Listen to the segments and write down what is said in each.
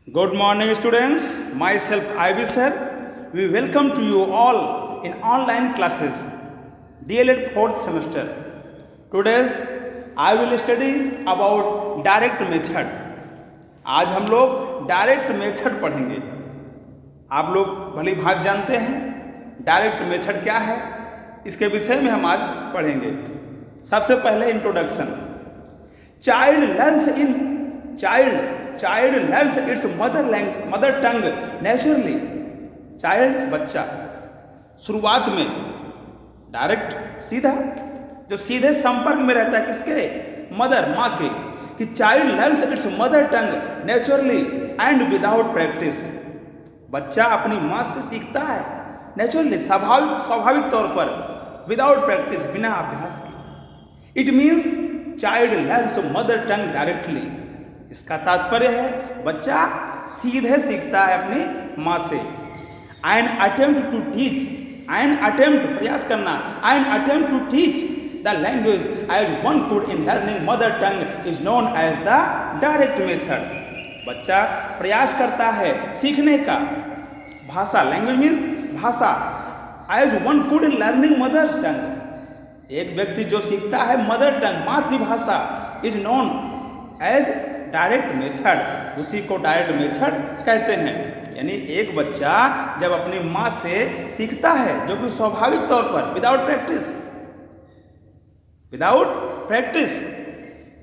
Good morning, students. Myself, Ivy sir. We welcome to you all in online classes, DLED 4th semester. Today, I will study about direct method. आज हम लोग direct method पढ़ेंगे। आप लोग भली भांति जानते हैं डायरेक्ट मेथड क्या है, इसके विषय में हम आज पढ़ेंगे। सबसे पहले introduction. Child learns it's mother tongue naturally. Child बच्चा शुरुआत में डायरेक्ट सीधा जो सीधे संपर्क में रहता है किसके, मदर माँ के, कि child learns it's mother tongue naturally and without practice. बच्चा अपनी माँ से सीखता है नेचुरली, स्वाभाविक तौर पर, विदाउट प्रैक्टिस, बिना अभ्यास के। It means child learns mother tongue directly. इसका तात्पर्य है बच्चा सीधे सीखता है अपनी माँ से। एन अटेम्प्ट टू टीच, प्रयास करना, an attempt to teach the language as one could in learning mother tongue is known as the direct method. बच्चा प्रयास करता है सीखने का, भाषा, लैंग्वेज मीन्स भाषा, as one could in learning mother tongue. एक व्यक्ति जो सीखता है मदर टंग, मातृभाषा, is known as direct method, उसी को डायरेक्ट मेथड कहते हैं। यानी एक बच्चा जब अपनी माँ से सीखता है, जो कि स्वाभाविक तौर पर, विदाउट प्रैक्टिस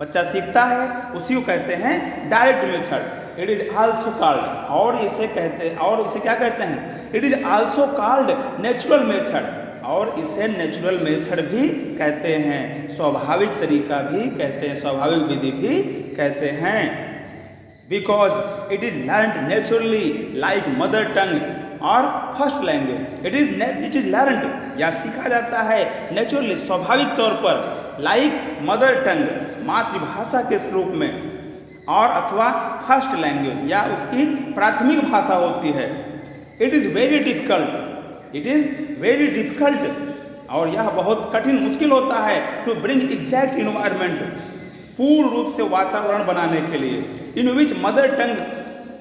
बच्चा सीखता है, उसी को कहते हैं direct method. It is also called, और इसे क्या कहते हैं, it is also called natural method, और इसे नेचुरल मेथड भी कहते हैं, स्वाभाविक तरीका भी कहते हैं, स्वाभाविक विधि भी कहते हैं। Because it is learned naturally like mother tongue और first language. It is learned, या सीखा जाता है नेचुरली, स्वाभाविक तौर पर, लाइक मदर टंग, मातृभाषा के स्वरूप में, और अथवा फर्स्ट लैंग्वेज, या उसकी प्राथमिक भाषा होती है। इट इज़ वेरी डिफिकल्ट, और यह बहुत कठिन, मुश्किल होता है, टू ब्रिंग एग्जैक्ट इन्वायरमेंट, पूर्ण रूप से वातावरण बनाने के लिए, इन विच मदर टंग,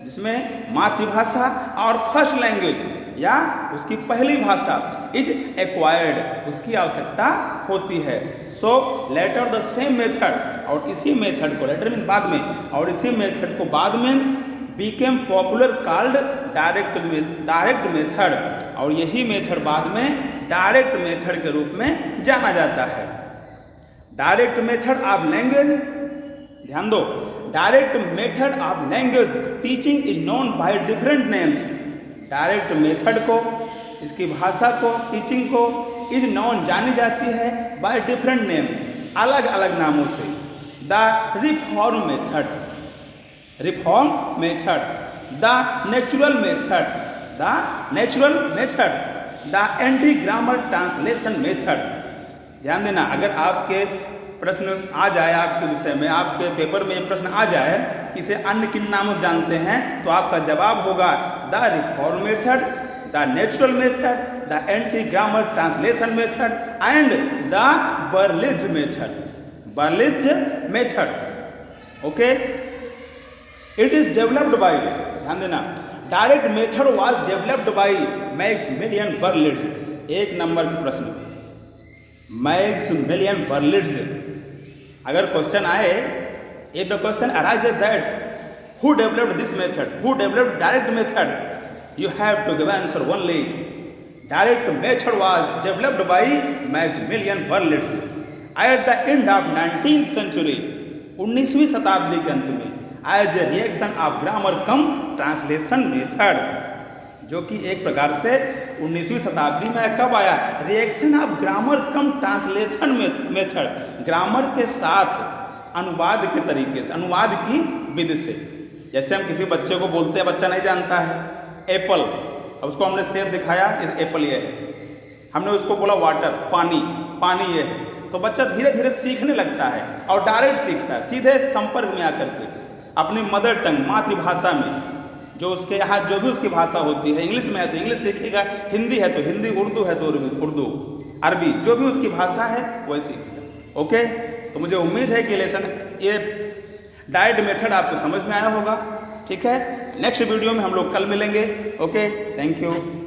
जिसमें मातृभाषा और फर्स्ट लैंग्वेज, या उसकी पहली भाषा, इज एक्वायर्ड, उसकी आवश्यकता होती है। सो लेटर द सेम मेथड, और इसी मेथड को, लेटर मीन बाद में, और इसी मेथड को बाद में became popular called direct method, और यही मेथड बाद में डायरेक्ट मेथड के रूप में जाना जाता है। डायरेक्ट मेथड ऑफ लैंग्वेज, ध्यान दो, direct method of language teaching is known by different names. Direct method को, इसकी भाषा को, टीचिंग को, इज नोन, जानी जाती है, बाय डिफरेंट नेम, अलग अलग नामों से। The reform method, the natural method, the anti grammar translation method. ध्यान देना, अगर आपके प्रश्न आ जाए, आपके विषय में, आपके पेपर में ये प्रश्न आ जाए, इसे अन्य किन नामों से जानते हैं, तो आपका जवाब होगा the reform method, the natural method, the anti grammar translation method, and the Berlitz method. Okay, it is developed by, ध्यान देना, direct method was developed by Maximilian Berlitz. एक नंबर का प्रश्न, मैक्सिमिलियन बर्लिट्ज। अगर क्वेश्चन आए, if the question arises that who developed this method, who developed direct method, you have to give answer only direct method was developed by Maximilian Berlitz at the end of 19th century, 19वीं शताब्दी के अंत में, as a reaction of grammar cum translation method, जो कि एक प्रकार से 19वीं शताब्दी में कब आया, reaction of grammar cum translation method, grammar के साथ अनुवाद के तरीके से, अनुवाद की विधि से। जैसे हम किसी बच्चे को बोलते हैं, बच्चा नहीं जानता है एप्पल, अब उसको हमने सेब दिखाया, इस एप्पल ये है, हमने उसको बोला वाटर, पानी ये है, तो बच्चा धीरे धीरे सीखने लगता है, और डायरेक्ट सीखता है, सीधे संपर्क में आकर के अपनी मदर टंग, मातृभाषा में, जो उसके यहाँ जो भी उसकी भाषा होती है, इंग्लिश में है तो इंग्लिश सीखेगा, हिंदी है तो हिंदी, उर्दू है तो उर्दू, अरबी, जो भी उसकी भाषा है वही सीखेगा। ओके, तो मुझे उम्मीद है कि लेसन ये डायरेक्ट मेथड आपको समझ में आया होगा। ठीक है, नेक्स्ट वीडियो में हम लोग कल मिलेंगे। Okay, thank you.